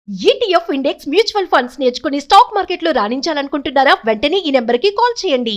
ETF index mutual funds నేర్చుకుని stock మార్కెట్లో రాణించాలనుకుంటున్నారా? వెంటనే ఈ నెంబర్కి కాల్ చేయండి.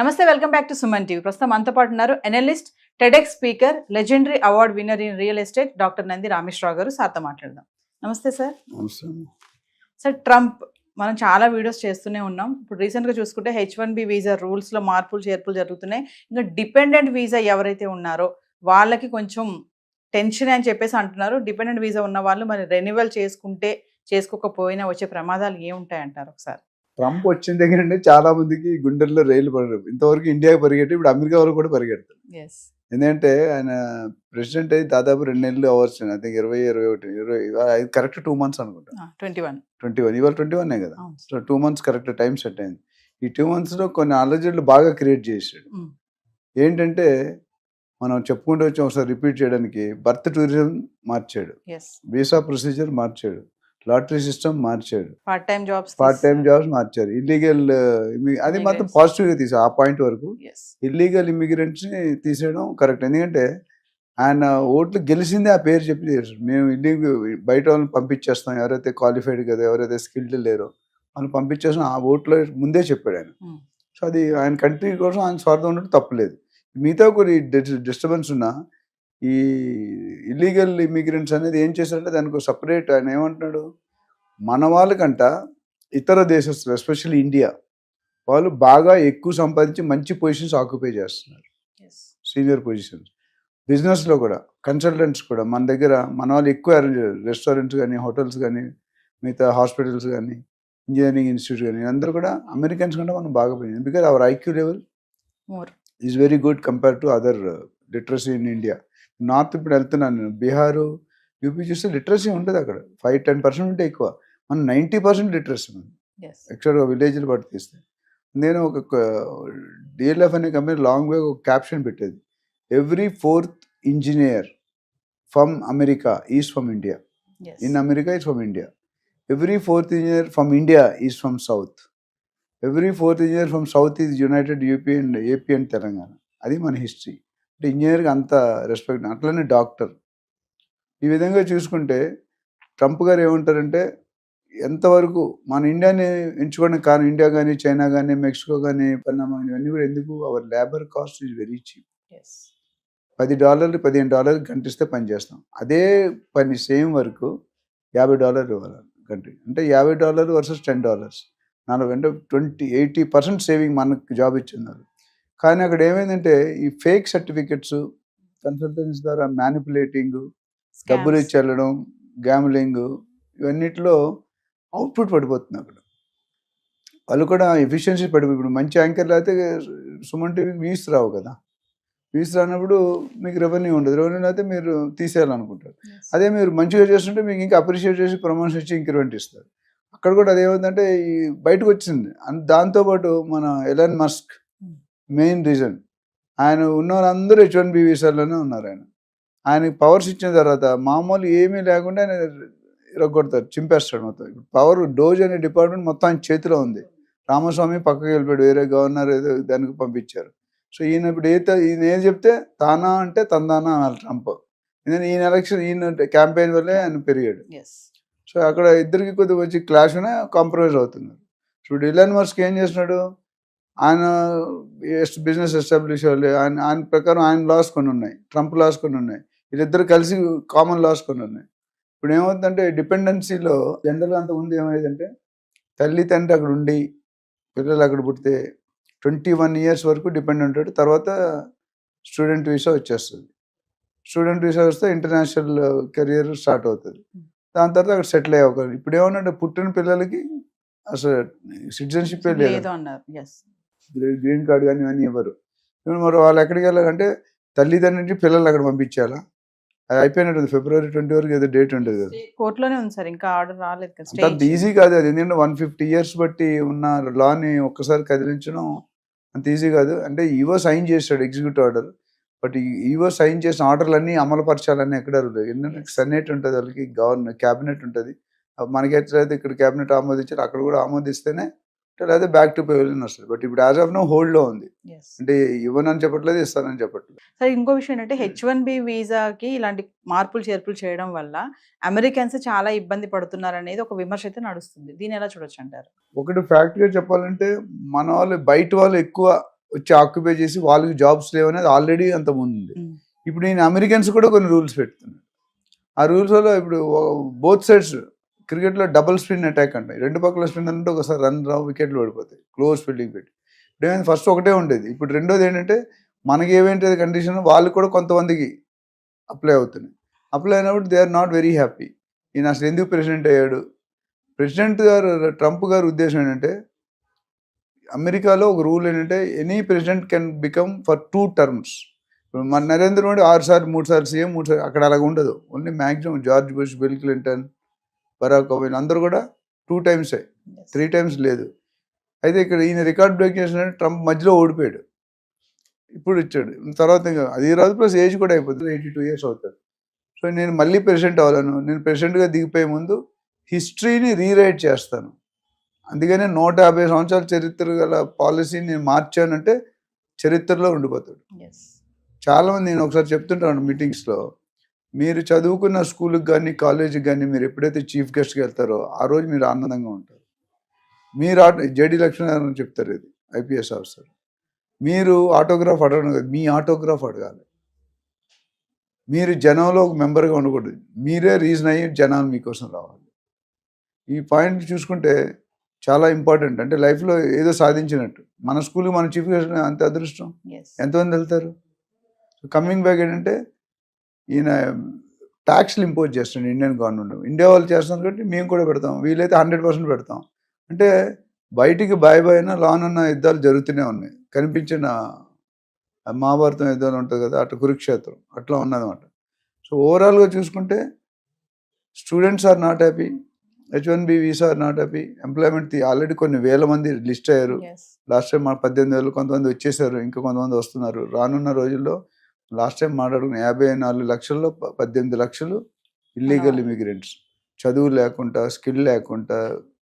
నమస్తే, welcome back to Suman TV. ప్రస్తుతం మనతో పాటు ఉన్నారు analyst, TEDx speaker, legendary award winner in real estate doctor Nandi Rameshwar Rao గారు. సార్తో మాట్లాడదాం. నమస్తే సార్. సార్, ట్రంప్ మనం చాలా వీడియోస్ చేస్తూనే ఉన్నాం. ఇప్పుడు రీసెంట్గా చూసుకుంటే H1B వీసా రూల్స్లో మార్పులు చేర్పులు జరుగుతున్నాయి. ఇంకా డిపెండెంట్ వీసా ఎవరైతే ఉన్నారో వాళ్ళకి కొంచెం టెన్షన్ అని చెప్పేసి అంటున్నారు. డిపెండెంట్ వీసా ఉన్న వాళ్ళు మరి రెన్యువల్ చేసుకుంటే చేసుకోకపోయినా వచ్చే ప్రమాదాలు ఏముంటాయంటారు ఒకసారి? ట్రంప్ వచ్చిన దగ్గర నుండి చాలా మందికి గుండెల్లో రైలు పడరు. ఇంతవరకు ఇండియాకి పరిగెట్టి ఇప్పుడు అమెరికా వరకు కూడా పరిగెడతారు. ఎందుకంటే ఆయన ప్రెసిడెంట్ అయ్యి దాదాపు 2 నెలలు hours. I think 20 correct 2 months అనుకుంటా. 21 ఇవాళ 21 కదా. So 2 months correct time set అయింది. ఈ 2 months లో కొన్ని అలజడులు బాగా క్రియేట్ చేశాడు. ఏంటంటే మనం చెప్పుకుంటూ వచ్చి ఒకసారి రిపీట్ చేయడానికి, బర్త్ టూరిజం మార్చాడు, వీసా ప్రొసీజర్ మార్చాడు, లాటరీ సిస్టమ్ మార్చాడు, పార్ట్ టైం జాబ్స్ మార్చారు, ఇల్లీగల్ అది మాత్రం పాజిటివ్ గా తీసాడు. ఆ పాయింట్ వరకు ఇల్లీగల్ ఇమిగ్రెంట్స్ ని తీసేయడం కరెక్ట్. ఎందుకంటే ఆయన ఓట్లు గెలిచిందే ఆ పేరు చెప్పి చేశాడు. మేము ఇల్లీగల్ బయట వాళ్ళని పంపించేస్తాం, ఎవరైతే క్వాలిఫైడ్ కదా, ఎవరైతే స్కిల్డ్ లేరో వాళ్ళు పంపించేస్తాం, ఆ ఓట్లో ముందే చెప్పాడు ఆయన. సో అది ఆయన కంట్రీ కోసం ఆయన స్వార్థం ఉన్నట్టు తప్పలేదు. మిగతా కొన్ని డిస్టర్బెన్స్ ఉన్నా ఈ ఇల్లీగల్ ఇమిగ్రెంట్స్ అనేది ఏం చేశారంటే దానికి సపరేట్ ఆయన ఏమంటున్నాడు, మన వాళ్ళకంట ఇతర దేశస్తులు ఎస్పెషల్లీ ఇండియా వాళ్ళు బాగా ఎక్కువ సంపాదించి మంచి పొజిషన్స్ ఆక్యుపై చేస్తున్నారు, సీనియర్ పొజిషన్స్. బిజినెస్లో కూడా కన్సల్టెంట్స్ కూడా మన దగ్గర మన వాళ్ళు ఎక్కువ అరేంజ్, రెస్టారెంట్స్ కానీ, హోటల్స్ కానీ, మిగతా హాస్పిటల్స్ కానీ, ఇంజనీరింగ్ ఇన్స్టిట్యూట్ కానీ, అందరూ కూడా అమెరికన్స్ కంటే మనం బాగా పోయింది. Because our IQ level is very good compare to other literacy in India. North ఇప్పుడు వెళ్తున్నాను నేను, బీహారు, యూపీ చూస్తే లిటరసీ ఉంటుంది అక్కడ 5-10% ఉంటే ఎక్కువ. మనం 90% లిటరసీ ఉంది యాక్చువల్గా విలేజ్లు బట్టి తీస్తే. నేను ఒక డిఎల్ఎఫ్ అనే కంపెనీ లాంగ్ వే ఒక క్యాప్షన్ పెట్టేది, every 4th engineer from America is from India, in America is from India. Every 4th engineer from India is from south, every 4th engineer from south is United UP and AP and Telangana. అది మన history. అంటే ఇంజనీర్కి అంత respect. అట్లనే doctor. ఈ విధంగా చూసుకుంటే Trump గారు ఏమంటారంటే, ఎంతవరకు మన ఇండియాని ఎంచుకోవడం కారణం, ఇండియా కానీ, చైనా కానీ, మెక్సికో కానీ, పనామా ఇవన్నీ కూడా ఎందుకు, our labour cost is very cheap. $10 $15 గంట ఇస్తే పని చేస్తాం. అదే పని సేమ్ వర్క్ $50 ఇవ్వాలి కంట్రీ. అంటే $50 వర్సెస్ $10, 40 అంటే 80% సేవింగ్ మనకు జాబ్ ఇచ్చిన్నారు. కానీ అక్కడ ఏమైందంటే ఈ ఫేక్ సర్టిఫికెట్స్, కన్సల్టెన్సీ ద్వారా మ్యానిపులేటింగ్, డబ్బులు ఇచ్చి వెళ్ళడం, గ్యామ్లింగ్, ఇవన్నిటిలో అవుట్పుట్ పడిపోతుంది. అక్కడ వాళ్ళు కూడా ఎఫిషియన్సీ పడిపోయి, ఇప్పుడు మంచి యాంకర్లు అయితే సుమన్ టీవీకి వ్యూస్ రావు కదా. వ్యూస్ రానప్పుడు మీకు రెవెన్యూ ఉండదు, రెవెన్యూ అయితే మీరు తీసేయాలనుకుంటారు. అదే మీరు మంచిగా చేస్తుంటే మీకు ఇంకా అప్రిషియేట్ చేసి ప్రమోషన్ ఇచ్చి ఇంక్రిమెంట్ ఇస్తారు. అక్కడ కూడా అదేమైందంటే ఈ బయటకు వచ్చింది. దాంతోపాటు మన ఎలాన్ మస్క్ మెయిన్ రీజన్, ఆయన ఉన్న వాళ్ళందరూ H1B వీసాల్లోనే ఉన్నారు. ఆయనకి పవర్స్ ఇచ్చిన తర్వాత మామూలు ఏమీ లేకుండా ఆయన ఇరగొడతారు, చింపేస్తాడు మొత్తం. పవర్ డోజ్ అనే డిపార్ట్మెంట్ మొత్తం ఆయన చేతిలో ఉంది. రామస్వామి పక్కకి వెళ్ళిపోయాడు, వేరే గవర్నర్ ఏదో దానికి పంపించారు. సో ఈయన ఇప్పుడు ఈయన ఏం చెప్తే తానా అంటే తందానా అన్నారు ట్రంప్. ఎందుకంటే ఈయన ఎలక్షన్, ఈయన క్యాంపెయిన్ వల్లే ఆయన పెరిగాడు. సో అక్కడ ఇద్దరికి కొద్దిగా వచ్చి క్లాష్ అనే కాంప్రమైజ్ అవుతున్నారు. ఇప్పుడు ఎలాన్ మస్క్ ఏం చేస్తున్నాడు, ఆయన బిజినెస్ ఎస్టాబ్లిష్ అవ్వాలి, ఆయన ప్రకారం ఆయన లాస్ కొన్ని ఉన్నాయి, ట్రంప్ లాస్ కొన్ని ఉన్నాయి, వీళ్ళిద్దరు కలిసి కామన్ లాస్ కొన్ని ఉన్నాయి. ఇప్పుడు ఏమవుతుందంటే డిపెండెన్సీలో జనరల్గా అంత ముందు ఏమైందంటే తల్లి తండ్రి అక్కడ ఉండి పిల్లలు అక్కడ పుడితే 21 years వరకు డిపెండ్ ఉంటాడు. తర్వాత స్టూడెంట్ వీసా వచ్చేస్తుంది. స్టూడెంట్ వీసా వస్తే ఇంటర్నేషనల్ కెరియర్ స్టార్ట్ అవుతుంది. దాని తర్వాత అక్కడ సెటిల్ అయ్యే అవకాశం. ఇప్పుడు ఏమన్నా పుట్టిన పిల్లలకి అసలు సిటిజన్షిప్ లేదు, గ్రీన్ కార్డ్ కానీ ఇవన్నీ ఇవ్వరు. మరి వాళ్ళు ఎక్కడికి వెళ్ళాలంటే తల్లిదండ్రులకి పిల్లలు అక్కడ పంపించాలా? అది అయిపోయినట్టు February 20 వరకు ఏదో డేట్ ఉంటుంది కదా, కోర్టులోనే ఉంది సార్, ఇంకా ఆర్డర్ రాలేదు. అంత ఈజీ కాదు అది. ఎందుకంటే 150 years బట్టి ఉన్న లాని ఒక్కసారి కదిలించడం అంత ఈజీ కాదు. అంటే ఈవో సైన్ చేస్తాడు executive order, but EO sign చేసిన ఆర్డర్లు అన్నీ అమలుపరచాలని ఎక్కడ లేదు. ఎందుకంటే సెనేట్ ఉంటుంది, వాళ్ళకి గవర్నర్ క్యాబినెట్ ఉంటుంది, మనకి ఎట్లయితే ఇక్కడ క్యాబినెట్ ఆమోదించారు అక్కడ కూడా ఆమోదిస్తేనే లేదా బ్యాక్ టు పెవిలియన్ వస్తుంది. బట్ ఇప్పుడు యాజ్ ఆఫ్ నో హోల్డ్లో ఉంది. Yes. అంటే ఇవ్వనని చెప్పట్లేదు, ఇస్తానని చెప్పట్లేదు. సరే, ఇంకో విషయం ఏంటంటే H1B వీసాకి ఇలాంటి మార్పులు చేర్పులు చేయడం వల్ల అమెరికన్స్ చాలా ఇబ్బంది పడుతున్నారు అనేది ఒక విమర్శ అయితే నడుస్తుంది. దీన్ని ఎలా చూడొచ్చు అంటారు? ఒకటి ఫ్యాక్ట్గా చెప్పాలంటే మన వాళ్ళు బయట వాళ్ళు ఎక్కువ వచ్చి ఆక్యుపై చేసి వాళ్ళకి జాబ్స్ లేవనేది ఆల్రెడీ అంత ముందు ఉంది. ఇప్పుడు నేను అమెరికన్స్ కూడా కొన్ని రూల్స్ పెడుతున్నాను. ఆ రూల్స్ వల్ల ఇప్పుడు బోత్ సైడ్స్ క్రికెట్లో డబుల్ స్పిన్ అటాక్ అంటాయి. రెండు పక్కల స్పిన్ అంటే ఒకసారి రన్ రావు, వికెట్లు పడిపోతాయి, క్లోజ్ ఫీల్డింగ్ పెట్టి. ఇప్పుడు ఏమైంది, ఫస్ట్ ఒకటే ఉండేది, ఇప్పుడు రెండోది ఏంటంటే మనకి ఏమేంటి కండిషన్ వాళ్ళు కూడా కొంతమందికి అప్లై అవుతున్నాయి. అప్లై అయినప్పుడు they are not very happy. ఈయన అసలు ఎందుకు ప్రెసిడెంట్ అయ్యాడు? ప్రెసిడెంట్ గారు ట్రంప్ గారి ఉద్దేశం ఏంటంటే అమెరికాలో ఒక రూల్ ఏంటంటే any president can become for 2 terms. మన నరేంద్ర మోడీ 6 సార్లు 3 సార్లు సీఎం, 3 సార్లు, అక్కడ అలాగ ఉండదు. Only maximum George Bush, Bill Clinton, Barack Obama అందరూ కూడా 2 times, 3 times లేదు. అయితే ఇక్కడ ఈయన రికార్డ్ బ్రేక్ చేసిన ట్రంప్ మధ్యలో ఓడిపోయాడు, ఇప్పుడు ఇచ్చాడు. తర్వాత ఇంకా అది రాదు, ప్లస్ ఏజ్ కూడా అయిపోతుంది, 82 years అవుతాడు. సో నేను మళ్ళీ ప్రెసిడెంట్ అవ్వాలను, నేను ప్రెసిడెంట్గా దిగిపోయే ముందు హిస్టరీని రీరైట్ చేస్తాను, అందుకనే 150 సంవత్సరాల చరిత్ర గల పాలసీని నేను మార్చానంటే చరిత్రలో ఉండిపోతాడు. చాలామంది నేను ఒకసారి చెప్తుంటాను మీటింగ్స్లో, మీరు చదువుకున్న స్కూల్కి కానీ కాలేజీకి కానీ మీరు ఎప్పుడైతే చీఫ్ గెస్ట్కి వెళ్తారో ఆ రోజు మీరు ఆనందంగా ఉంటారు. మీరు జేడి లక్ష్మీనారాయణ చెప్తారు, ఇది IPS ఆఫీసర్, మీరు ఆటోగ్రాఫ్ అడగడం కాదు, మీ ఆటోగ్రాఫ్ అడగాలి. మీరు జనంలో ఒక మెంబర్గా ఉండకూడదు, మీరే రీజన్ అయ్యి జనాలు మీకోసం రావాలి. ఈ పాయింట్ చూసుకుంటే చాలా ఇంపార్టెంట్. అంటే లైఫ్లో ఏదో సాధించినట్టు. మన స్కూల్కి మన చీఫ్ గెస్ట్ అంత అదృష్టం, ఎంతమంది వెళ్తారు? కమింగ్ బ్యాక్ ఏంటంటే ఈయన ట్యాక్స్లు ఇంపోజ్ చేస్తుండే ఇండియన్ గవర్నమెంట్. ఇండియా వాళ్ళు చేస్తున్నారు కాబట్టి మేము కూడా పెడతాం, వీలైతే 100% పెడతాం. అంటే బయటికి బాయ్ అయినా లాన్ అన్న యుద్ధాలు జరుగుతూనే ఉన్నాయి. కనిపించిన మహాభారతం యుద్ధాలు ఉంటుంది కదా, అటు కురుక్షేత్రం అట్లా ఉన్నదన్నమాట. సో ఓవరాల్గా చూసుకుంటే students are not happy, H1B visa are not happy, employment already కొన్ని వేల మంది లిస్ట్ అయ్యారు. లాస్ట్ టైం 18,000 కొంతమంది వచ్చేసారు, ఇంకా కొంతమంది వస్తున్నారు. రానున్న రోజుల్లో లాస్ట్ టైం మాట్లాడుకున్న 54 లక్షల్లో 18 లక్షలు ఇల్లీగల్ ఇమిగ్రెంట్స్, చదువు లేకుండా, స్కిల్ లేకుండా,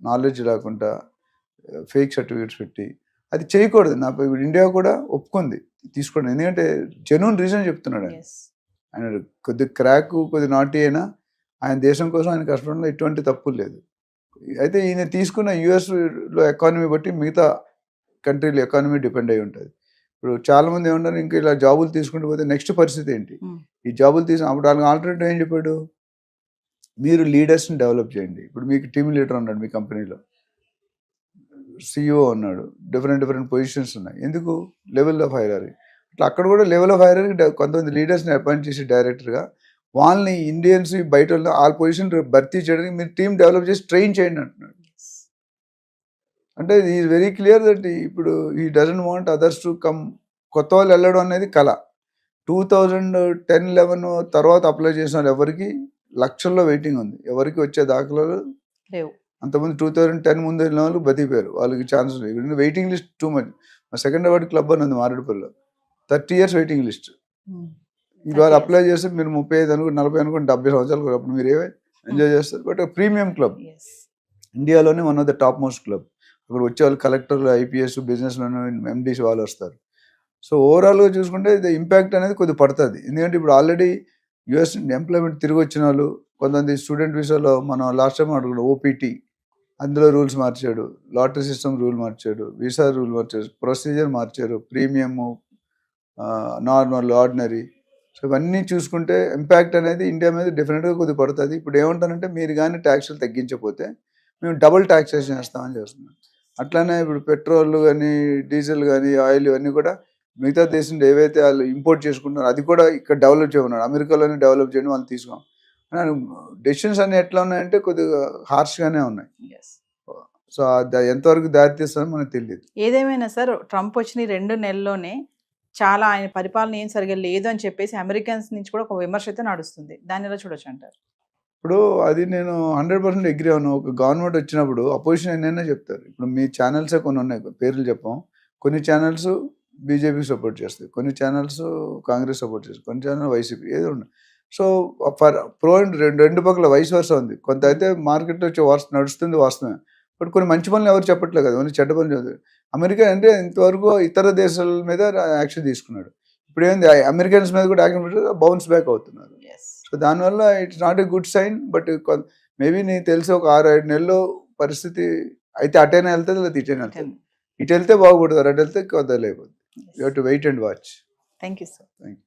నాలెడ్జ్ లేకుండా, ఫేక్ సర్టిఫికేట్స్ పెట్టి. అది చేయకూడదు. నా ఇండియా కూడా ఒప్పుకుంది తీసుకోండి, ఎందుకంటే జెన్యూన్ రీజన్ చెప్తున్నాడు ఆయన. ఆయన కొద్ది క్రాక్, కొద్ది నాటి అయినా ఆయన దేశం కోసం ఆయన కష్టపడంలో ఎటువంటి తప్పు లేదు. అయితే ఈయన తీసుకున్న US-లో ఎకానమీ బట్టి మిగతా కంట్రీల ఎకానమీ డిపెండ్ అయి ఉంటుంది. ఇప్పుడు చాలామంది ఏమంటారు, ఇంకా ఇలా జాబులు తీసుకుంటూ పోతే నెక్స్ట్ పరిస్థితి ఏంటి? ఈ జాబులు అప్పుడు వాళ్ళకి ఆల్టర్నేటివ్ ఏం చెప్పాడు, మీరు లీడర్స్ని డెవలప్ చేయండి. ఇప్పుడు మీకు టీమ్ లీడర్ ఉన్నాడు, మీ కంపెనీలో CEO ఉన్నాడు, డిఫరెంట్ పొజిషన్స్ ఉన్నాయి. ఎందుకు? Level of hierarchy. అట్లా అక్కడ కూడా లెవెల్ ఆఫ్ హైరార్కీ కొంతమంది లీడర్స్ని అపాయింట్ చేసి డైరెక్టర్గా, వాళ్ళని ఇండియన్స్ బయట ఆ పొజిషన్ భర్తీ చేయడానికి మీరు టీం డెవలప్ చేసి ట్రైన్ చేయండి అంటున్నాడు. అంటే ఇది వెరీ క్లియర్ దట్ ఇప్పుడు ఈ doesn't want others to come. కొత్త వాళ్ళు వెళ్ళడం అనేది కళ. 2010-11 తర్వాత అప్లై చేసిన వాళ్ళు ఎవరికి లక్షల్లో వెయిటింగ్ ఉంది, ఎవరికి వచ్చే దాఖలాలు లేవు. అంతకుముందు 2010 ముందు వెళ్ళిన వాళ్ళు బతికిపోయారు, వాళ్ళకి ఛాన్స్ లేదు. Waiting list too much. మా సెకండ్ అవార్డు క్లబ్ అని ఉంది మారేడుపల్లిలో, 30 years వెయిటింగ్ లిస్ట్. ఇవాళ అప్లై చేస్తే మీరు 35 అనుకోండి, 40 అనుకోండి, 70 సంవత్సరాలు అప్పుడు మీరు ఏవే ఎంజాయ్ చేస్తారు. బట్ ప్రీమియం క్లబ్, ఇండియాలోనే one of the top most club. అక్కడ వచ్చే వాళ్ళు కలెక్టర్లు, IPS, బిజినెస్లోనే MDs వాళ్ళు వస్తారు. సో ఓవరాల్గా చూసుకుంటే ఇది ఇంపాక్ట్ అనేది కొద్దిగా పడుతుంది. ఎందుకంటే ఇప్పుడు ఆల్రెడీ US ఎంప్లాయ్మెంట్ తిరిగి వచ్చిన వాళ్ళు, కొంతమంది స్టూడెంట్ వీసాలో మనం లాస్ట్ టైం అడుగున్నాం OPT, అందులో రూల్స్ మార్చాడు, లాటరీ సిస్టమ్ రూల్ మార్చాడు, వీసా రూల్ మార్చాడు, ప్రొసీజర్ మార్చారు, ప్రీమియము, నార్మల్, ఆర్డినరీ. సో ఇవన్నీ చూసుకుంటే ఇంపాక్ట్ అనేది ఇండియా మీద డెఫినెట్గా కొద్దిగా పడుతుంది. ఇప్పుడు ఏమంటారంటే మీరు కానీ ట్యాక్స్లు తగ్గించకపోతే మేము డబుల్ ట్యాక్సేషన్ చేస్తామని చేస్తున్నాం. అట్లానే ఇప్పుడు పెట్రోల్ కానీ, డీజిల్ కానీ, ఆయిల్ ఇవన్నీ కూడా మిగతా దేశంలో ఏవైతే వాళ్ళు ఇంపోర్ట్ చేసుకుంటున్నారో అది కూడా ఇక్కడ డెవలప్ చేయమన్నాడు. అమెరికాలోనే డెవలప్ చేయడం వాళ్ళు తీసుకోం. డెసిషన్స్ అన్ని ఎట్లా ఉన్నాయంటే కొద్దిగా హార్ష్గానే ఉన్నాయి. సో ఎంతవరకు దారితీస్తుందో మనకు తెలియదు. ఏదేమైనా సార్, ట్రంప్ వచ్చిన 2 నెలల్లోనే చాలా ఆయన పరిపాలన ఏం సరిగా లేదు అని చెప్పేసి అమెరికన్స్ నుంచి కూడా ఒక విమర్శ అయితే నడుస్తుంది. దాన్ని ఎలా చూడొచ్చు అంటారు? ఇప్పుడు అది నేను 100% అగ్రీ అవును. ఒక గవర్నమెంట్ వచ్చినప్పుడు అపోజిషన్ ఎన్నైనా చెప్తారు. ఇప్పుడు మీ ఛానల్సే కొన్ని ఉన్నాయి, పేర్లు చెప్పాం. కొన్ని ఛానల్స్ బీజేపీ సపోర్ట్ చేస్తాయి, కొన్ని ఛానల్స్ కాంగ్రెస్ సపోర్ట్ చేస్తాయి, కొన్ని ఛానల్ వైసీపీ, ఏదో ఉన్నాయి. సో ఫర్ ప్రో అండ్ రెండు పక్కల వయసు వరుస ఉంది. కొంత అయితే మార్కెట్లో నడుస్తుంది వాస్తవమే, బట్ కొన్ని మంచి పనులు ఎవరు చెప్పట్లేదు కదా, ఓన్లీ చెడ్డ పనులు చదువు. అమెరికా అంటే ఇంతవరకు ఇతర దేశాల మీద యాక్షన్ తీసుకున్నాడు, ఇప్పుడు ఏంది అమెరికన్స్ మీద కూడా యాక్షన్ బౌన్స్ బ్యాక్ అవుతున్నారు. సో దానివల్ల it's not a good sign. But maybe నీకు తెలిసి ఒక 6-7 నెలల్లో పరిస్థితి అయితే అటైనా వెళ్తుంది, లేదా ఇటైనా వెళ్తుంది. ఇటు వెళ్తే బాగుపడతారు, అటు వెళ్తే కొద్దిగా లేకపోతే. You have to wait and watch. Thank you sir. Thank you.